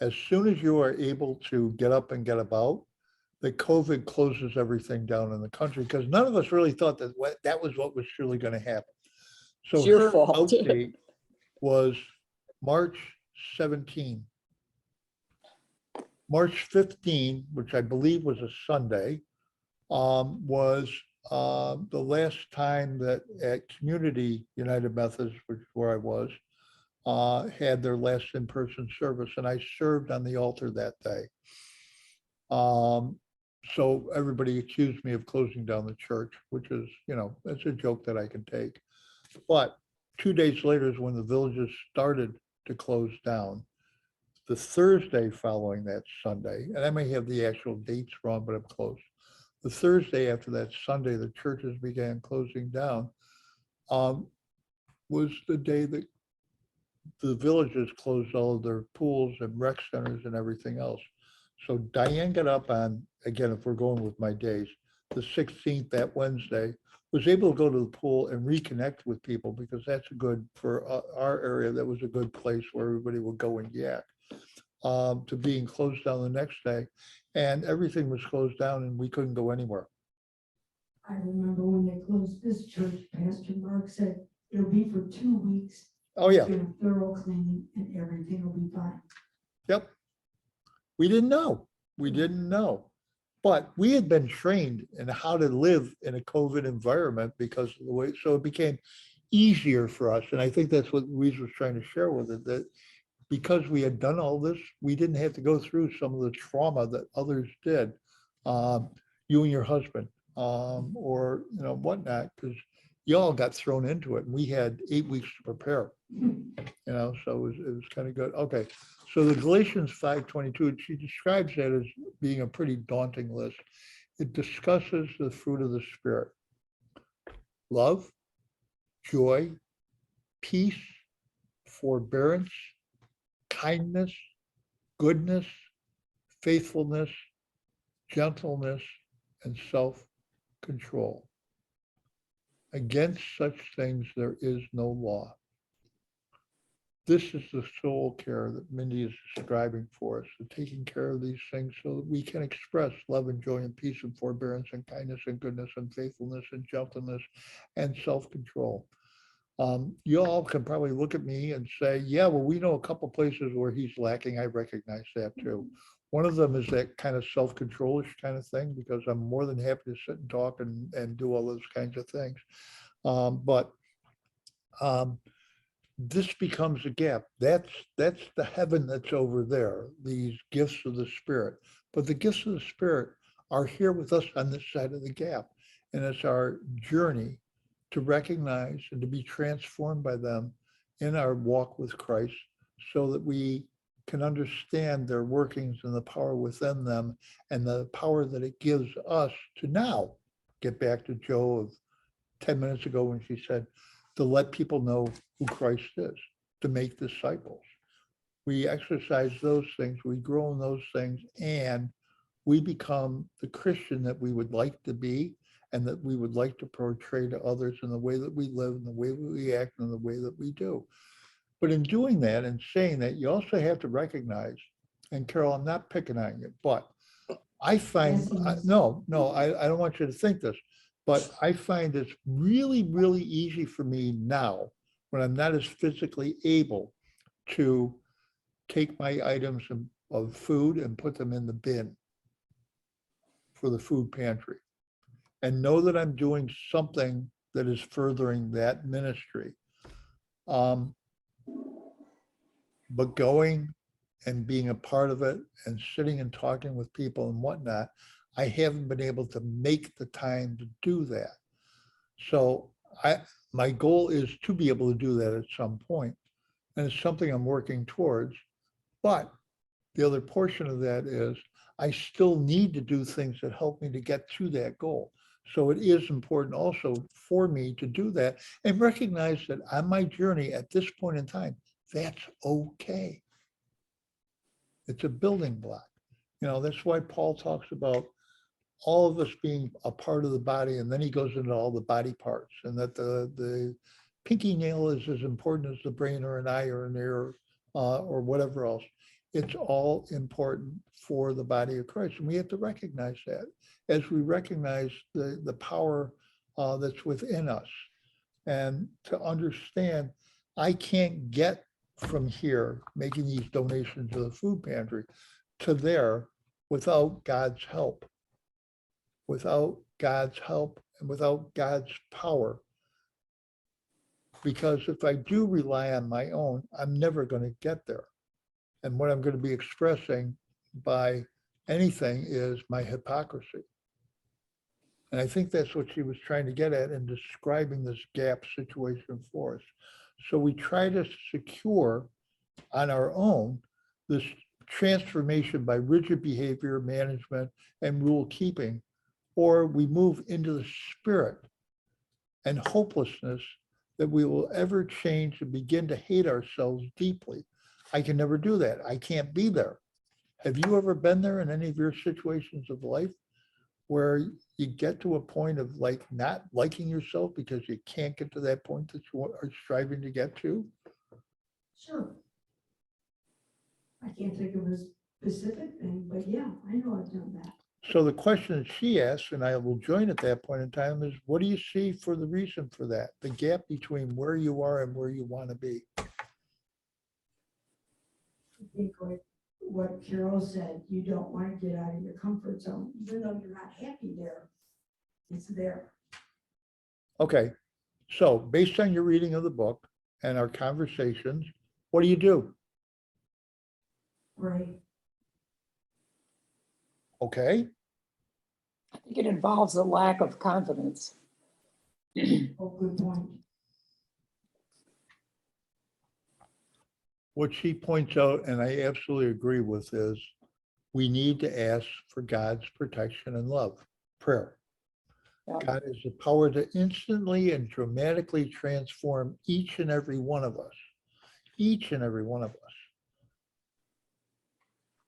as soon as you are able to get up and get about, that COVID closes everything down in the country? Because none of us really thought that that was what was surely going to happen. So It's your her fault. out date was March 17. March 15, which I believe was a Sunday, was the last time that at Community United Methodist, which is where I was, had their last in-person service, and I served on the altar that day. So everybody accused me of closing down the church, which is, it's a joke that I can take. But 2 days later is when the villages started to close down. The Thursday following that Sunday, and I may have the actual dates wrong, but I'm close. The Thursday after that Sunday, the churches began closing down, was the day that the villages closed all of their pools and rec centers and everything else. So Diane got up on, again, if we're going with my days, the 16th, that Wednesday, was able to go to the pool and reconnect with people, because that's a good, for our area, that was a good place where everybody would go and yak, to being closed down the next day. And everything was closed down and we couldn't go anywhere. I remember when they closed this church, Pastor Mark said, it'll be for 2 weeks. Oh, yeah. Do a thorough cleaning and everything will be fine. Yep. We didn't know. We didn't know. But we had been trained in how to live in a COVID environment because of the way, so it became easier for us. And I think that's what Louise was trying to share with it, that because we had done all this, we didn't have to go through some of the trauma that others did. You and your husband, or, whatnot, because y'all got thrown into it. And we had 8 weeks to prepare, so it was kind of good. Okay. So the Galatians 5:22, she describes that as being a pretty daunting list. It discusses the fruit of the Spirit: love, joy, peace, forbearance, kindness, goodness, faithfulness, gentleness, and self-control. Against such things there is no law. This is the soul care that Mindy is describing for us, the taking care of these things so that we can express love and joy and peace and forbearance and kindness and goodness and faithfulness and gentleness and self-control. You all can probably look at me and say, yeah, well, we know a couple places where he's lacking. I recognize that too. One of them is that kind of self-controlish kind of thing, because I'm more than happy to sit and talk and do all those kinds of things. But this becomes a gap. That's the heaven that's over there, these gifts of the Spirit. But the gifts of the Spirit are here with us on this side of the gap. And it's our journey to recognize and to be transformed by them in our walk with Christ, so that we can understand their workings and the power within them and the power that it gives us to now get back to Joe of 10 minutes ago when she said, to let people know who Christ is, to make disciples. We exercise those things, we grow in those things, and we become the Christian that we would like to be and that we would like to portray to others in the way that we live, in the way that we act, and the way that we do. But in doing that and saying that, you also have to recognize, and Carol, I'm not picking on you, but I find, Yes, no, I don't want you to think this, but I find it's really, really easy for me now, when I'm not as physically able, to take my items of food and put them in the bin for the food pantry, and know that I'm doing something that is furthering that ministry. But going and being a part of it and sitting and talking with people and whatnot, I haven't been able to make the time to do that. So my goal is to be able to do that at some point, and it's something I'm working towards. But the other portion of that is I still need to do things that help me to get to that goal. So it is important also for me to do that and recognize that on my journey at this point in time, that's okay. It's a building block. That's why Paul talks about all of us being a part of the body, and then he goes into all the body parts, and that the pinky nail is as important as the brain or an eye or an ear or whatever else. It's all important for the body of Christ, and we have to recognize that as we recognize the power that's within us, and to understand I can't get from here making these donations to the food pantry to there without God's help. Without God's help and without God's power. Because if I do rely on my own, I'm never going to get there. And what I'm going to be expressing by anything is my hypocrisy. And I think that's what she was trying to get at in describing this gap situation for us. So we try to secure on our own this transformation by rigid behavior management and rule keeping, or we move into the spirit and hopelessness that we will ever change and begin to hate ourselves deeply. I can never do that. I can't be there. Have you ever been there in any of your situations of life where you get to a point of like not liking yourself because you can't get to that point that you are striving to get to? Sure. I can't think of a specific thing, but yeah, I know I've done that. So the question that she asks, and I will join at that point in time, is what do you see for the reason for that? The gap between where you are and where you want to be. I think what Carol said, you don't want to get out of your comfort zone, even though you're not happy there. It's there. Okay, so based on your reading of the book and our conversations, what do you do? Right. Okay, I think it involves a lack of confidence. Oh, good point. what she points out, and I absolutely agree with, is we need to ask for God's protection and love, prayer. Yeah. God has the power to instantly and dramatically transform each and every one of us, each and every one of us.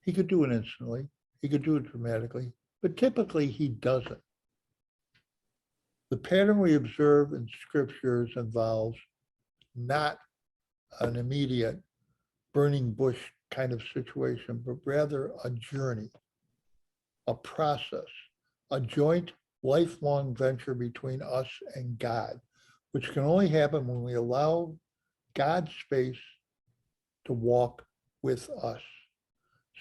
He could do it instantly, he could do it dramatically, but typically he doesn't. The pattern we observe in scriptures involves not an immediate burning bush kind of situation, but rather a journey, a process, a joint lifelong venture between us and God, which can only happen when we allow God's space to walk with us.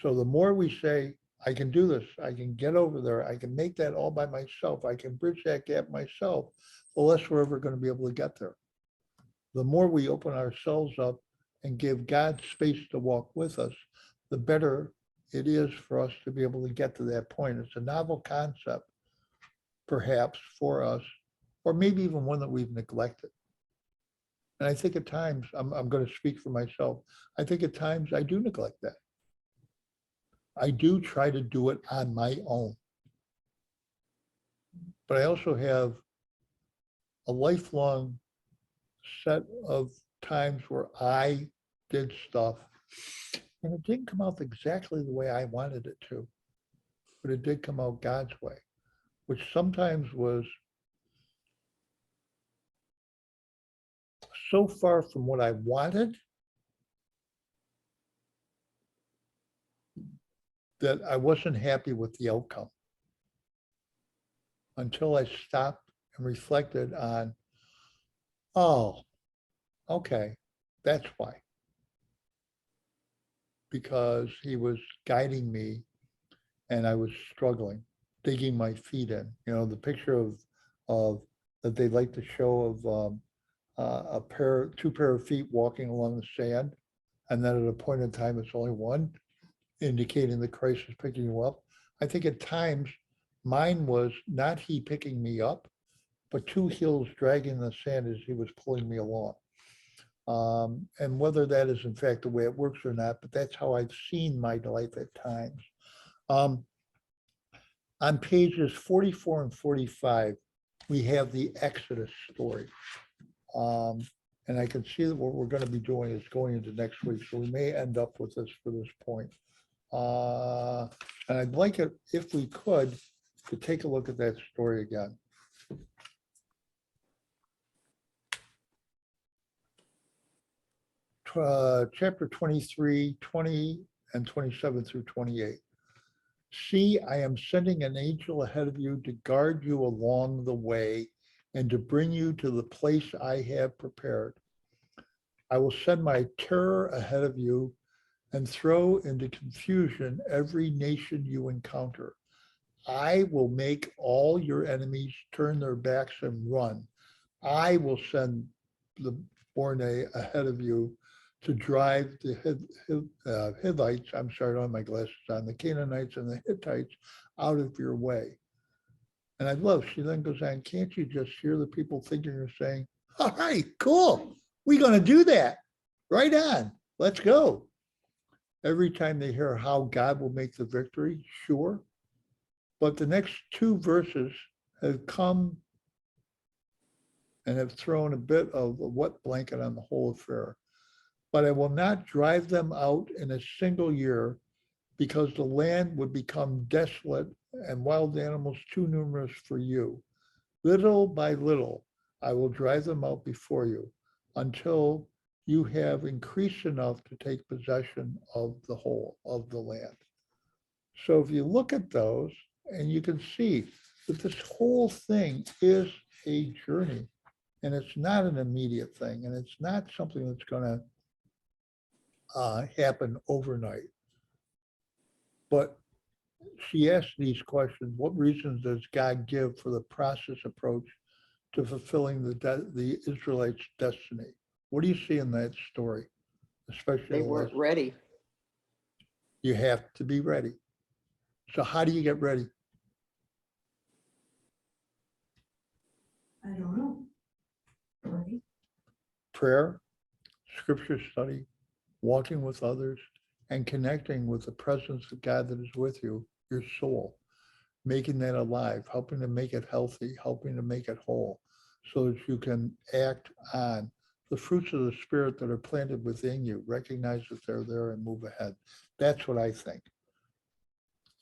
So the more we say, I can do this, I can get over there, I can make that all by myself, I can bridge that gap myself, the less we're ever going to be able to get there. The more we open ourselves up and give God space to walk with us, the better it is for us to be able to get to that point. It's a novel concept, perhaps, for us, or maybe even one that we've neglected. And I think at times, I'm going to speak for myself, I think at times I do neglect that. I do try to do it on my own. But I also have a lifelong set of times where I did stuff and it didn't come out exactly the way I wanted it to, but it did come out God's way, which sometimes was so far from what I wanted that I wasn't happy with the outcome until I stopped and reflected on, oh, okay, that's why. Because he was guiding me and I was struggling, digging my feet in. The picture of that they like to show of two pair of feet walking along the sand. And then at a point in time, it's only one, indicating that Christ is picking you up. I think at times mine was not he picking me up, but two heels dragging the sand as he was pulling me along. And whether that is in fact the way it works or not, but that's how I've seen my life at times. On pages 44 and 45, we have the Exodus story. And I can see that what we're going to be doing is going into next week, so we may end up with this for this point. And I'd like it, if we could, to take a look at that story again. Chapter 23, 20, and 27 through 28. See, I am sending an angel ahead of you to guard you along the way and to bring you to the place I have prepared. I will send my terror ahead of you and throw into confusion every nation you encounter. I will make all your enemies turn their backs and run. I will send the Borne ahead of you to drive the Hittites, I'm sorry, I don't have my glasses on, the Canaanites and the Hittites out of your way. And I love, she then goes on, can't you just hear the people thinking or saying, all right, cool, we're going to do that. Right on, let's go. Every time they hear how God will make the victory, sure. But the next two verses have come and have thrown a bit of a wet blanket on the whole affair. But I will not drive them out in a single year because the land would become desolate and wild animals too numerous for you. Little by little, I will drive them out before you until you have increased enough to take possession of the whole of the land. So if you look at those, and you can see that this whole thing is a journey, and it's not an immediate thing, and it's not something that's going to happen overnight. But she asked these questions: what reasons does God give for the process approach to fulfilling the Israelites' destiny? What do you see in that story? Especially They weren't ready. You have to be ready. So how do you get ready? I don't know. Pray. Prayer, scripture study, walking with others, and connecting with the presence of God that is with you, your soul, making that alive, helping to make it healthy, helping to make it whole, so that you can act on the fruits of the Spirit that are planted within you, recognize that they're there and move ahead. That's what I think.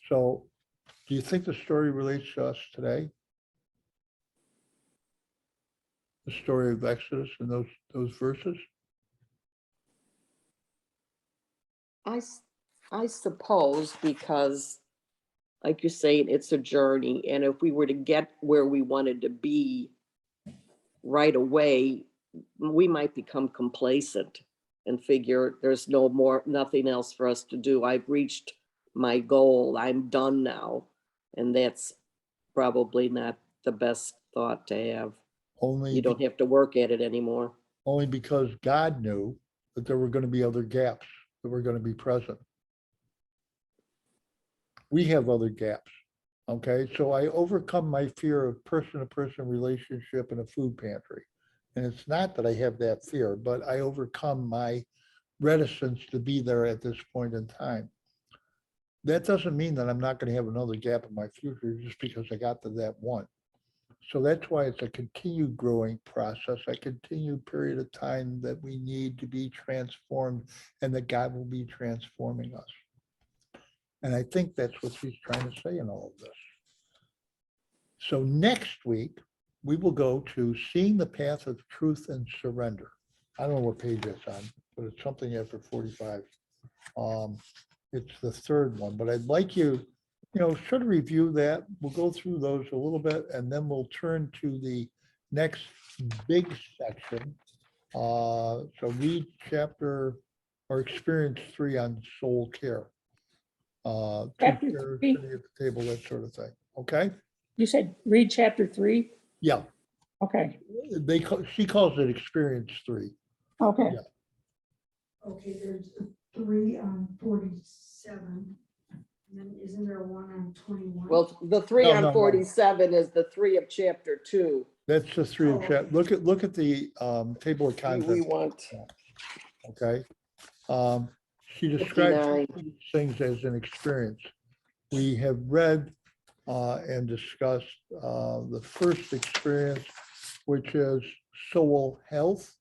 So do you think the story relates to us today? The story of Exodus and those verses? I suppose, because like you're saying, it's a journey. And if we were to get where we wanted to be right away, we might become complacent and figure there's nothing else for us to do. I've reached my goal. I'm done now. And that's probably not the best thought to have. You don't have to work at it anymore. Only because God knew that there were going to be other gaps that were going to be present. We have other gaps. Okay, so I overcome my fear of person-to-person relationship in a food pantry. And it's not that I have that fear, but I overcome my reticence to be there at this point in time. That doesn't mean that I'm not going to have another gap in my future just because I got to that one. So that's why it's a continued growing process, a continued period of time that we need to be transformed, and that God will be transforming us. And I think that's what she's trying to say in all of this. So next week, we will go to Seeing the Path of Truth and Surrender. I don't know what page that's on, but it's something after 45. It's the third one, but I'd like you, sort of review that. We'll go through those a little bit, and then we'll turn to the next big section. So read chapter or experience 3 on soul care. Chapter Care, 3? sitting at the table, that sort of thing. Okay? You said read chapter 3? Yeah. Okay, She calls it experience 3. okay. Yeah. Okay, there's 3 on 47. And then isn't there one on 21? Well, the 3 No, on no, no. 47 is the 3 of chapter 2. That's the three in chat. Look at the table of We contents, want okay? She described 59. these things as an experience. We have read and discussed the first experience, which is soul health.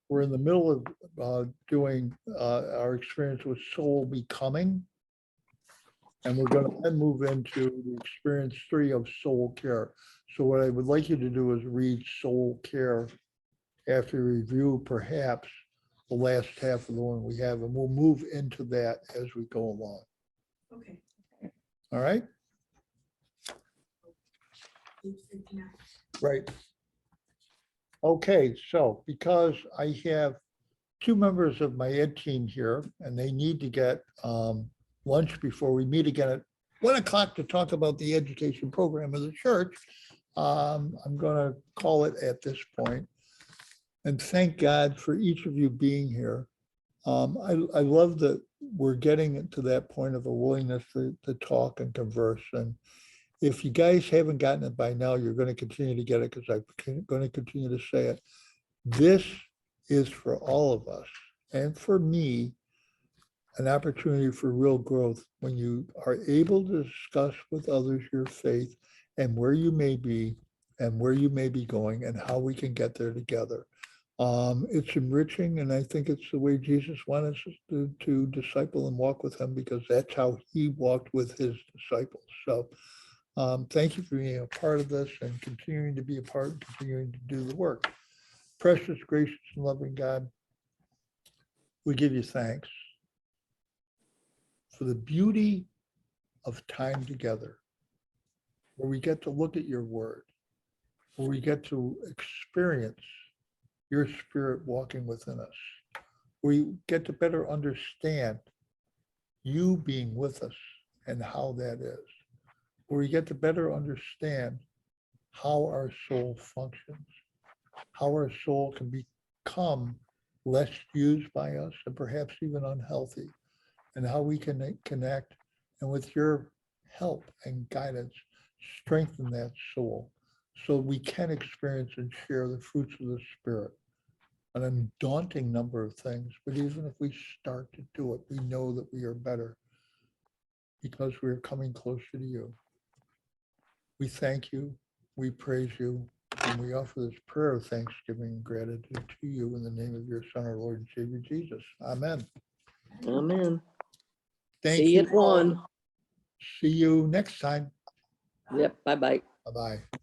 We're in the middle of doing our experience with soul becoming. And we're going to then move into the experience 3 of soul care. So what I would like you to do is read soul care after you review perhaps the last half of the one we have, and we'll move into that as we go along. Okay. All right? Right. Okay, so because I have 2 members of my ed team here and they need to get lunch before we meet again at 1 o'clock to talk about the education program of the church, I'm going to call it at this point. And thank God for each of you being here. I love that we're getting to that point of a willingness to talk and converse. And if you guys haven't gotten it by now, you're going to continue to get it because I'm going to continue to say it. This is for all of us and for me, an opportunity for real growth when you are able to discuss with others your faith and where you may be and where you may be going and how we can get there together. It's enriching, and I think it's the way Jesus wanted us to disciple and walk with him, because that's how he walked with his disciples. So thank you for being a part of this and continuing to be a part and continuing to do the work. Precious, gracious, and loving God, we give you thanks for the beauty of time together, where we get to look at your word, where we get to experience your spirit walking within us. We get to better understand you being with us and how that is. Where we get to better understand how our soul functions, how our soul can become less used by us and perhaps even unhealthy, and how we can connect and with your help and guidance, strengthen that soul so we can experience and share the fruits of the Spirit. An undaunting number of things, but even if we start to do it, we know that we are better because we are coming closer to you. We thank you, we praise you, and we offer this prayer of thanksgiving and gratitude to you in the name of your Son, our Lord and Savior, Jesus. Amen. Amen. Thank See you you at all. 1. See you next time. Yep. Bye-bye. Bye-bye.